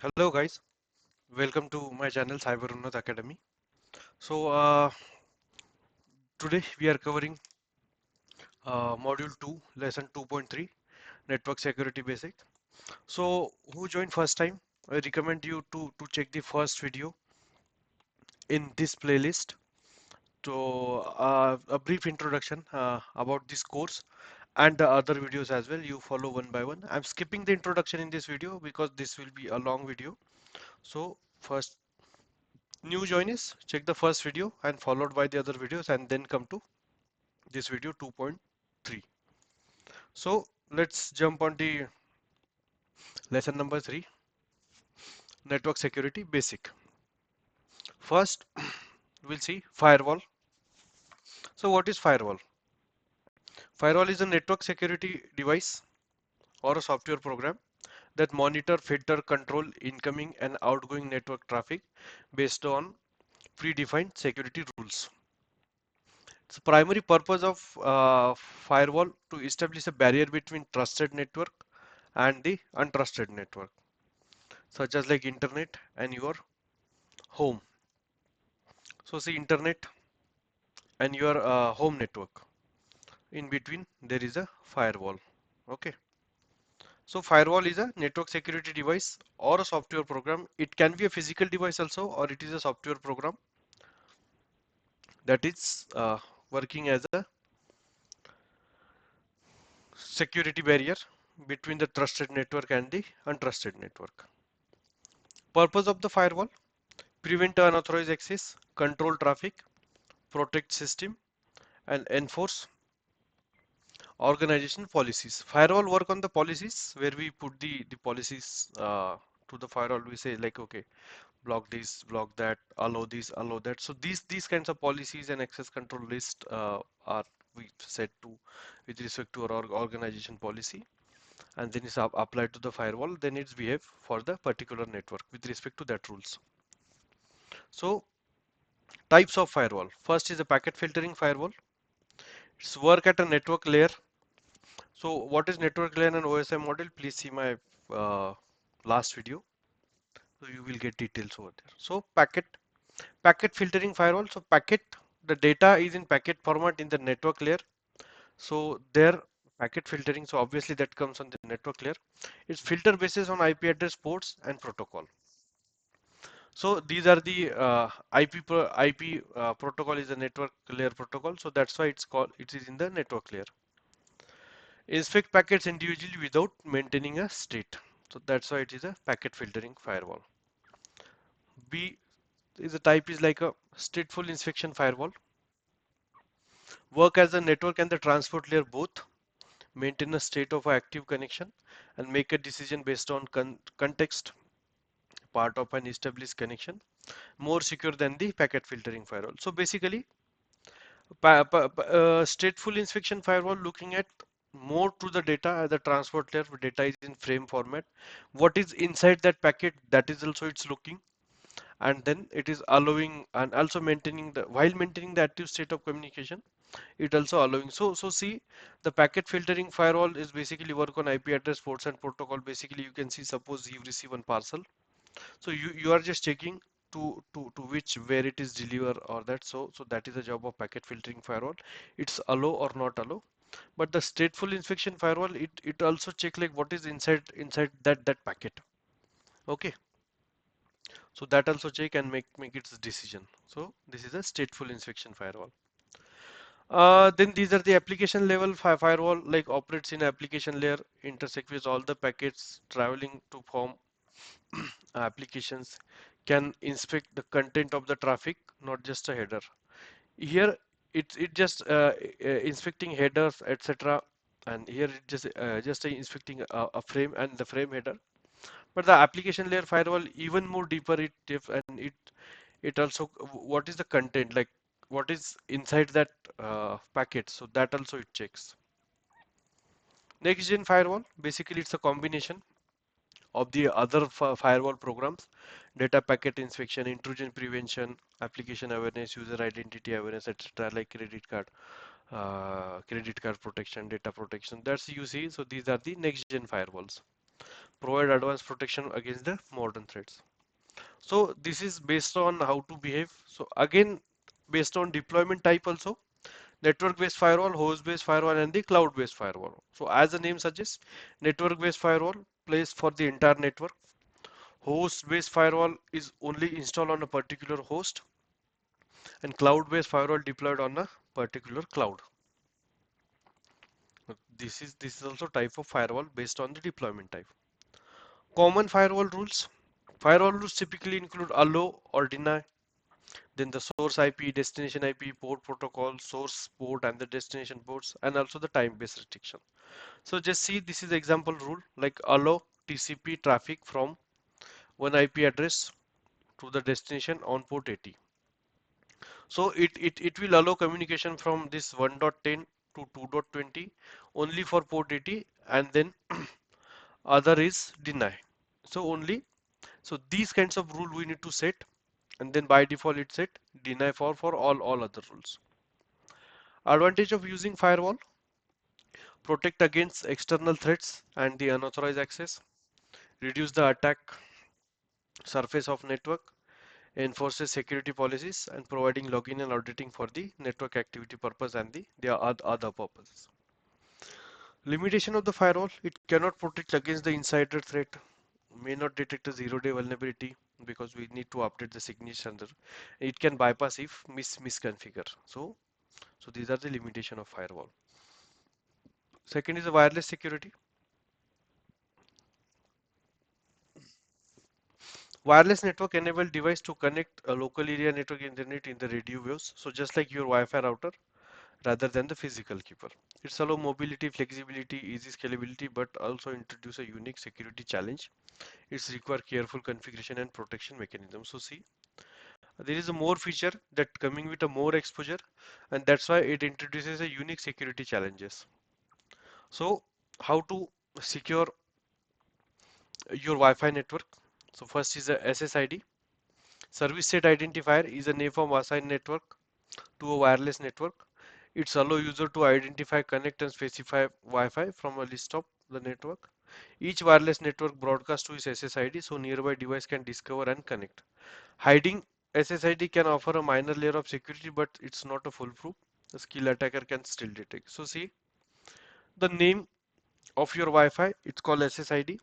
Hello guys, welcome to my channel CyberUnnat Academy. So today we are covering module 2 lesson 2.3 network security basic. So who joined first time, I recommend you to check the first video in this playlist. So a brief introduction about this course and the other videos as well, you follow one by one. I'm skipping the introduction in this video because this will be a long video. So first new joiners, check the first video and followed by the other videos and then come to this video 2.3. So let's jump on the lesson number 3, network security basic. First we'll see firewall. So what is firewall? Firewall is a network security device or a software program that monitor, filter, control incoming and outgoing network traffic based on predefined security rules. The primary purpose of firewall to establish a barrier between trusted network and the untrusted network, such as like internet and your home. So see internet and your home network. In between there is a firewall. Okay. So firewall is a network security device or a software program. It can be a physical device also, or it is a software program that is working as a security barrier between the trusted network and the untrusted network. Purpose of the firewall: prevent unauthorized access, control traffic, protect system, and enforce organization policies. Firewall work on the policies where we put the policies to the firewall. We say like, okay, block this, block that, allow that. So these kinds of policies and access control list are we set to with respect to our organization policy, and then it's applied to the firewall. Then it's behave for the particular network with respect to that rules. So types of firewall. First is a packet filtering firewall. It's work at a network layer. So what is network layer and OSI model? Please see my last video. So you will get details over there. So packet filtering firewall. So packet, the data is in packet format in the network layer. So there packet filtering. So obviously that comes on the network layer. It's filter basis on IP address, ports and protocol. So these are the IP protocol is a network layer protocol. So that's why it is in the network layer. Inspect packets individually without maintaining a state. So that's why it is a packet filtering firewall. B is a type is like a stateful inspection firewall. Work as a network and the transport layer both. Maintain a state of active connection and make a decision based on context, part of an established connection. More secure than the packet filtering firewall. So basically, stateful inspection firewall looking at more to the data as the transport layer. Data is in frame format. What is inside that packet, that is also it's looking, and then it is allowing and also maintaining the while maintaining the active state of communication, it also allowing. So see, the packet filtering firewall is basically work on IP address, ports and protocol. Basically you can see, suppose you receive one parcel, so you are just checking to which where it is delivered or that. So that is the job of packet filtering firewall. It's allow or not allow. But the stateful inspection firewall, it also check like what is inside that packet. Okay. So that also check and make its decision. So this is a stateful inspection firewall. Then these are the application level firewall, like operates in application layer, intersect with all the packets traveling to form applications, can inspect the content of the traffic, not just a header. Here it just inspecting headers, etc. And here it just inspecting a frame and the frame header. But the application layer firewall even more deeper it if and it also what is the content, like what is inside that packet. So that also it checks. Next gen firewall, basically it's a combination of the other firewall programs: data packet inspection, intrusion prevention, application awareness, user identity awareness, etc. like credit card protection, data protection. That's you see. So these are the next gen firewalls. provide advanced protection against the modern threats. So this is based on how to behave. So again, based on deployment type also, network-based firewall, host-based firewall, and the cloud-based firewall. So as the name suggests, network-based firewall plays for the entire network. Host-based firewall is only installed on a particular host, and cloud-based firewall deployed on a particular cloud. This is also type of firewall based on the deployment type. Common firewall rules. Firewall rules typically include allow or deny, then the source IP, destination IP, port protocol, source port and the destination ports, and also the time-based restriction. So just see, this is the example rule, like allow TCP traffic from one IP address to the destination on port 80. So it will allow communication from this 1.10 to 2.20 only for port 80, and then other is deny. So only, so these kinds of rule we need to set, and then by default it set deny for all other rules. Advantage of using firewall: protect against external threats and the unauthorized access, reduce the attack surface of network, enforces security policies, and providing login and auditing for the network activity purpose and the other purposes. Limitation of the firewall: it cannot protect against the insider threat, may not detect a zero-day vulnerability because we need to update the signature. It can bypass if misconfigure. So these are the limitation of firewall. Second is the wireless security. Wireless network enable device to connect a local area network internet in the radio waves. So just like your Wi-Fi router rather than the physical keeper. It's allow mobility, flexibility, easy scalability, but also introduce a unique security challenge. It's require careful configuration and protection mechanism. So see, there is a more feature that coming with a more exposure, and that's why it introduces a unique security challenges. So how to secure your Wi-Fi network? So first is a SSID. Service set identifier is a name from assigned network to a wireless network. It's allow user to identify, connect and specify Wi-Fi from a list of the network. Each wireless network broadcasts to its SSID so nearby device can discover and connect. Hiding SSID can offer a minor layer of security, but it's not a foolproof. The skill attacker can still detect. So see, the name of your Wi-Fi, it's called SSID.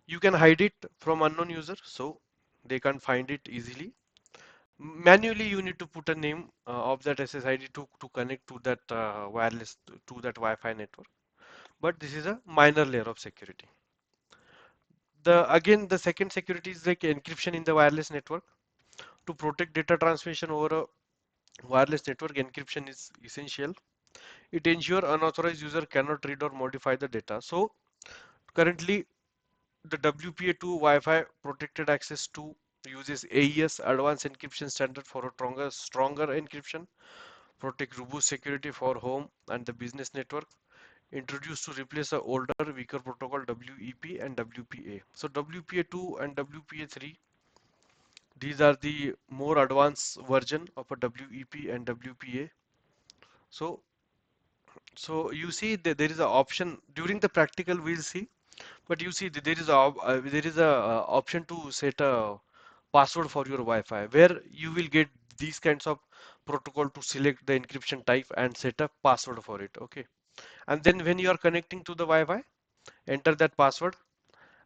You can hide it from unknown user so they can't find it easily. Manually you need to put a name of that SSID to connect to that wireless to that Wi-Fi network, but this is a minor layer of security. The second security is like encryption in the wireless network. To protect data transmission over a wireless network, encryption is essential. It ensures unauthorized user cannot read or modify the data. So currently the WPA2 Wi-Fi protected access to uses AES advanced encryption standard for a stronger encryption, protect robust security for home and the business network, introduced to replace the older weaker protocol WEP and WPA. So WPA2 and WPA3, these are the more advanced version of a WEP and WPA. So so you see that there is an option during the practical we'll see, but you see that there is a option to set a password for your Wi-Fi where you will get these kinds of protocol to select the encryption type and set a password for it. Okay, and then when you are connecting to the Wi-Fi, enter that password,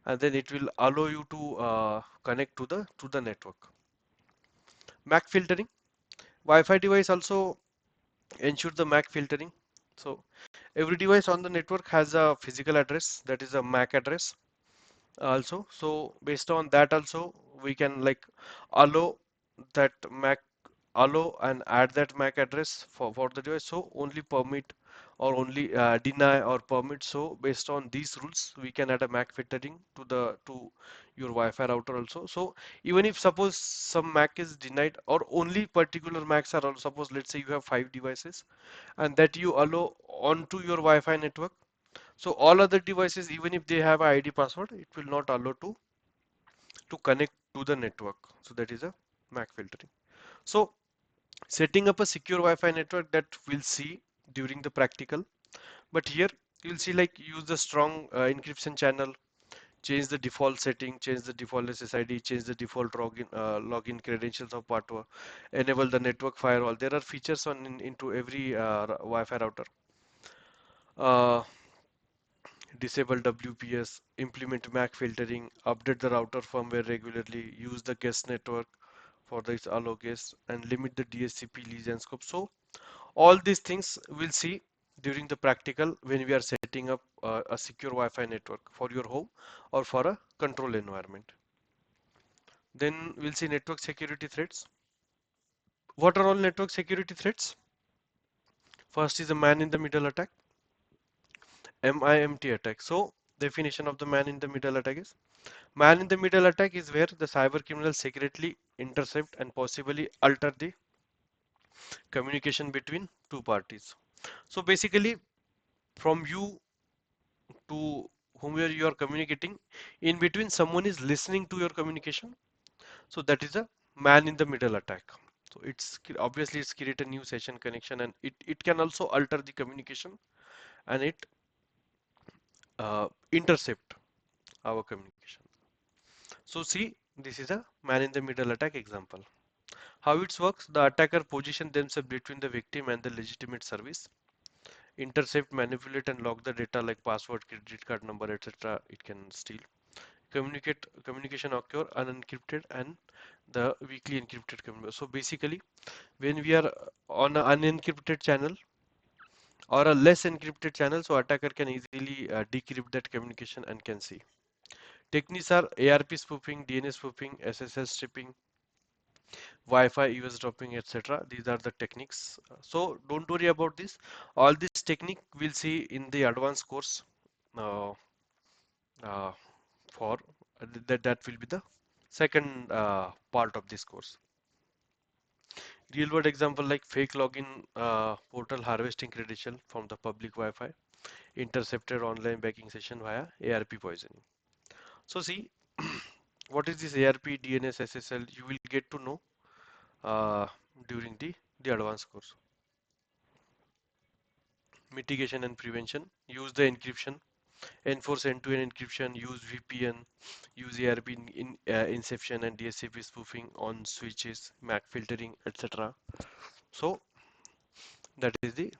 and then it will allow you to connect to the network. MAC filtering. Wi-Fi device also ensure the MAC filtering. So every device on the network has a physical address, that is a MAC address also. So based on that also we can like allow that MAC, allow and add that MAC address for the device. So only permit or only deny or permit. So based on these rules we can add a MAC filtering to your Wi-Fi router also. So even if suppose some MAC is denied or only particular MACs are also, suppose let's say you have 5 devices and that you allow onto your Wi-Fi network, so all other devices, even if they have a ID password, it will not allow to connect to the network. So that is a MAC filtering. So setting up a secure Wi-Fi network, that we'll see during the practical. But here you'll see like use the strong encryption channel, change the default setting, change the default SSID, change the default login credentials of part 1, enable the network firewall. There are features into every Wi-Fi router. Uh, Disable WPS, implement MAC filtering, update the router firmware regularly, use the guest network for this allow guest, and limit the DHCP lease and scope. So all these things we'll see during the practical when we are setting up a secure Wi-Fi network for your home or for a control environment. Then we'll see network security threats. What are all network security threats? First is a man in the middle attack, MIMT attack. So definition of the man in the middle attack is: man in the middle attack is where the cyber criminals secretly intercept and possibly alter the communication between two parties. So basically, from you to whomever you are communicating, in between someone is listening to your communication. So that is a man in the middle attack. So obviously it's create a new session connection, and it can also alter the communication, and it intercept our communication. So see, this is a man in the middle attack example. How it works: the attacker position themselves between the victim and the legitimate service, intercept, manipulate, and lock the data like password, credit card number, etc. It can steal. Communication occur unencrypted and the weakly encrypted communication. So basically, when we are on an unencrypted channel or a less encrypted channel, so attacker can easily decrypt that communication and can see. Techniques are ARP spoofing, DNS spoofing, SSL stripping, Wi-Fi eavesdropping, etc. These are the techniques. So don't worry about this. All this technique we'll see in the advanced course. Uh, uh, for that will be the second part of this course. Real world example like fake login portal harvesting credential from the public Wi-Fi, intercepted online banking session via ARP poisoning. So see, what is this ARP, DNS, SSL? You will get to know uh, during the advanced course. Mitigation and prevention: use the encryption, enforce end-to-end encryption, use VPN, use ARP inception and DSCP spoofing on switches, MAC filtering, etc. So that is the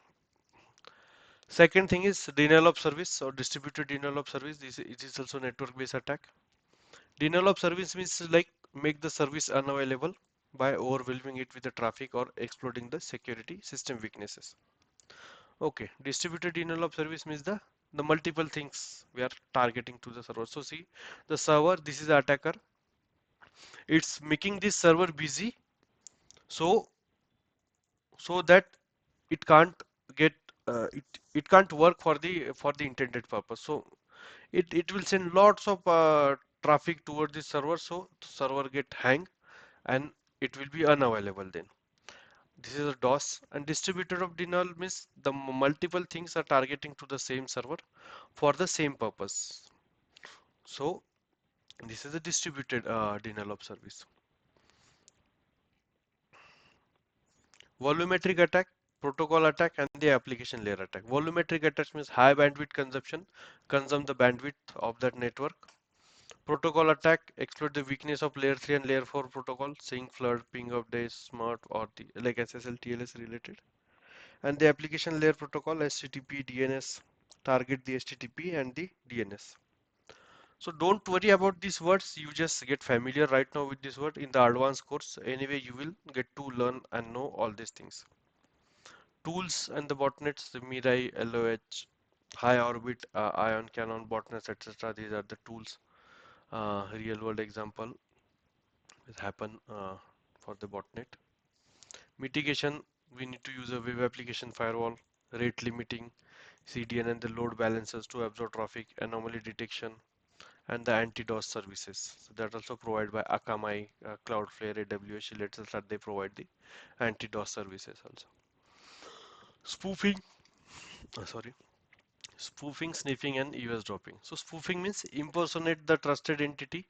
second thing is denial of service or distributed denial of service. It is also network-based attack. Denial of service means like make the service unavailable by overwhelming it with the traffic or exploiting the security system weaknesses. Okay, distributed denial of service means the multiple things we are targeting to the server. So see, the server, this is the attacker. It's making this server busy, so that it can't get it can't work for the intended purpose. So it will send lots of traffic toward this server, so the server get hang and it will be unavailable then. This is a DOS. And distributed of denial means the multiple things are targeting to the same server for the same purpose. So this is a distributed denial of service. Volumetric attack, protocol attack, and the application layer attack. Volumetric attack means high bandwidth consumption, consume the bandwidth of that network. Protocol attack, exploit the weakness of layer 3 and layer 4 protocol, sync, flood, ping updates, smart, or the like SSL, TLS related. And the application layer protocol, HTTP, DNS, target the HTTP and the DNS. So don't worry about these words, you just get familiar right now with this word. In the advanced course anyway you will get to learn and know all these things. Tools and the botnets, the Mirai, LOH, high orbit, ion cannon botnets, etc. These are the tools. Real world example will happen for the botnet. Mitigation, we need to use a web application firewall, rate limiting, CDN and the load balancers to absorb traffic, anomaly detection, and the anti-DOS services. So that also provided by Akamai, Cloudflare, AWS, Shield, etc. They provide the anti-DOS services also. Spoofing, sorry, spoofing, sniffing, and eavesdropping. So spoofing means impersonate the trusted entity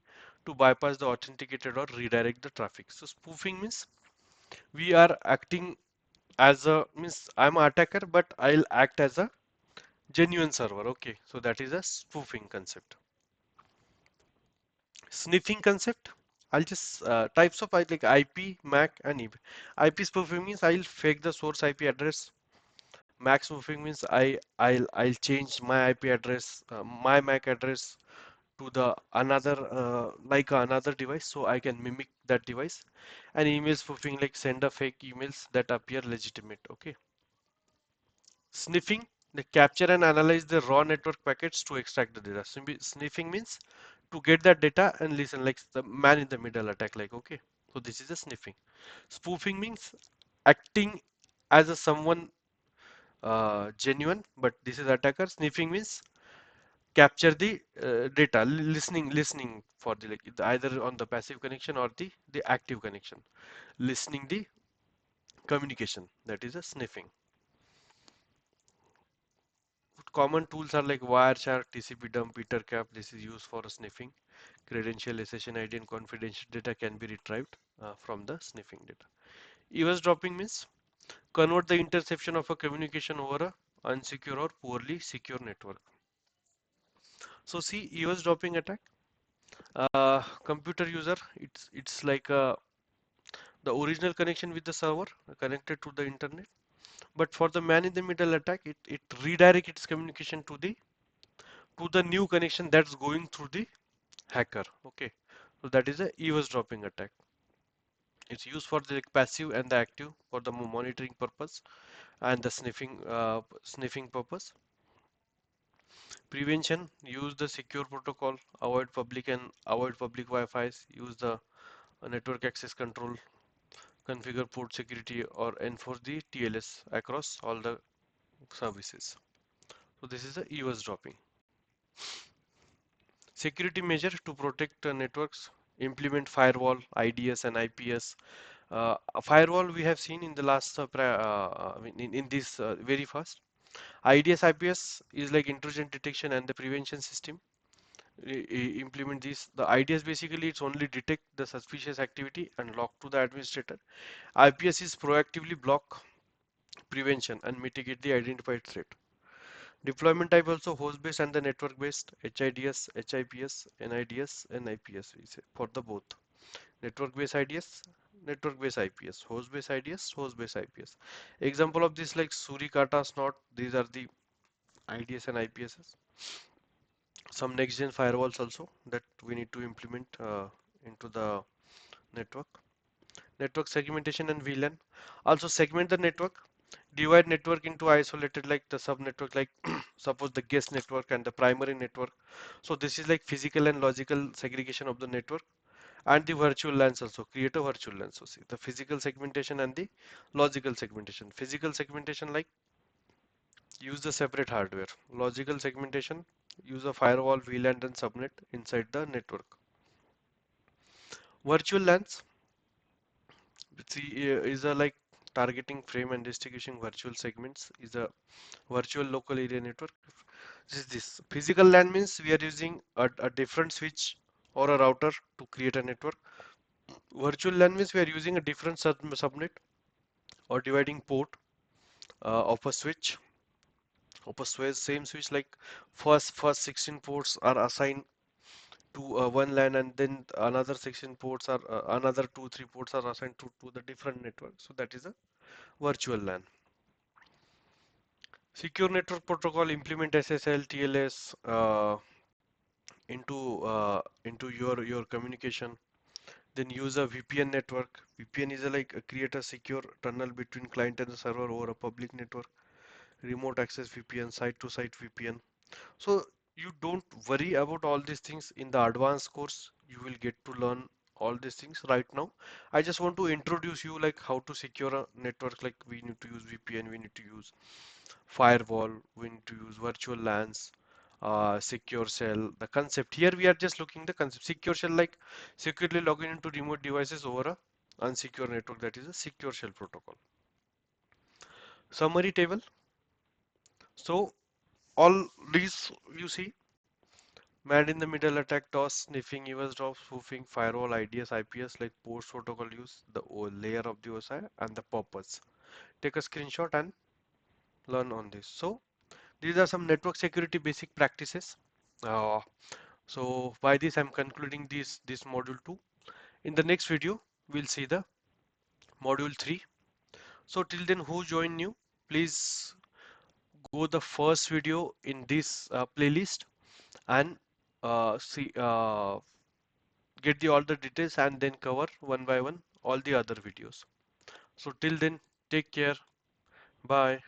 to bypass the authenticated or redirect the traffic. So spoofing means we are acting as a means I'm an attacker, but I'll act as a genuine server. Okay, so that is a spoofing concept. Sniffing concept. I'll just types of like IP, MAC, and IP. IP spoofing means I'll fake the source IP address. MAC spoofing means I'll change my IP address, my MAC address to the another like another device, so I can mimic that device. And email spoofing, like send a fake emails that appear legitimate. Okay. Sniffing, they capture and analyze the raw network packets to extract the data. Sniffing means to get that data and listen, like the man in the middle attack, like okay. So this is a sniffing. Spoofing means acting as a someone genuine, but this is attacker. Sniffing means capture the data, listening for the like either on the passive connection or the active connection, listening the communication. That is a sniffing. Common tools are like Wireshark, TCP dump, Petercap. This is used for sniffing. Credential, session ID, and confidential data can be retrieved from the sniffing data. Eavesdropping means convert the interception of a communication over a unsecure or poorly secure network. So see, eavesdropping attack. Computer user, it's like the original connection with the server connected to the internet. But for the man in the middle attack, it redirects its communication to the new connection that's going through the hacker. Okay, so that is a eavesdropping attack. It's used for the passive and the active for the monitoring purpose and the sniffing purpose. Prevention: use the secure protocol, avoid public Wi-Fi's, use the network access control, configure port security, or enforce the TLS across all the services. So this is the eavesdropping. Security measure to protect networks: implement firewall, IDS, and IPS. A firewall we have seen in the last in this very fast. IDS IPS is like intrusion detection and the prevention system. Implement these. The IDS basically it's only detect the suspicious activity and lock to the administrator. IPS is proactively block prevention and mitigate the identified threat. Deployment type also host-based and the network-based, HIDS, HIPS, NIDS, and IPS we say for the both. Network-based IDS, network-based IPS, host-based IDS, host-based IPS. Example of this like Suricata, Snort, these are the IDS and IPSs. Some next-gen firewalls also that we need to implement into the network. Network segmentation and VLAN. Also segment the network, divide network into isolated like the subnetwork, like suppose the guest network and the primary network. So this is like physical and logical segregation of the network, and the virtual LANs also create a virtual LAN. So see the physical segmentation and the logical segmentation. Physical segmentation like use the separate hardware. Logical segmentation use a firewall, VLAN, and subnet inside the network. Virtual LANs is a like targeting frame and distinguishing virtual segments is a virtual local area network. This physical LAN means we are using a different switch or a router to create a network. Virtual LAN means we are using a different subnet or dividing port of a switch of a same switch, like first 16 ports are assigned to one LAN, and then another 16 ports are another 2 3 ports are assigned to the different network. So that is a virtual LAN. Secure network protocol implement SSL, TLS into your communication. Then use a VPN network. VPN is a, like create a secure tunnel between client and the server over a public network. Remote access VPN, site to site VPN. So you don't worry about all these things in the advanced course. You will get to learn all these things right now. I just want to introduce you like how to secure a network. Like we need to use VPN, we need to use firewall, we need to use virtual LANs, secure shell. The concept here we are just looking the concept. Secure shell like securely logging into remote devices over a unsecure network, that is a secure shell protocol. Summary table. So all these you see: man in the middle attack, DOS, sniffing, eavesdrop, spoofing, firewall, IDS, IPS, like post protocol use, the layer of the OSI, and the purpose. Take a screenshot and learn on this. So these are some network security basic practices. Uh, So by this I'm concluding this module 2. In the next video we'll see the module 3. So till then, who joined new, please go the first video in this playlist and see get the all the details and then cover one by one all the other videos. So till then, take care. Bye.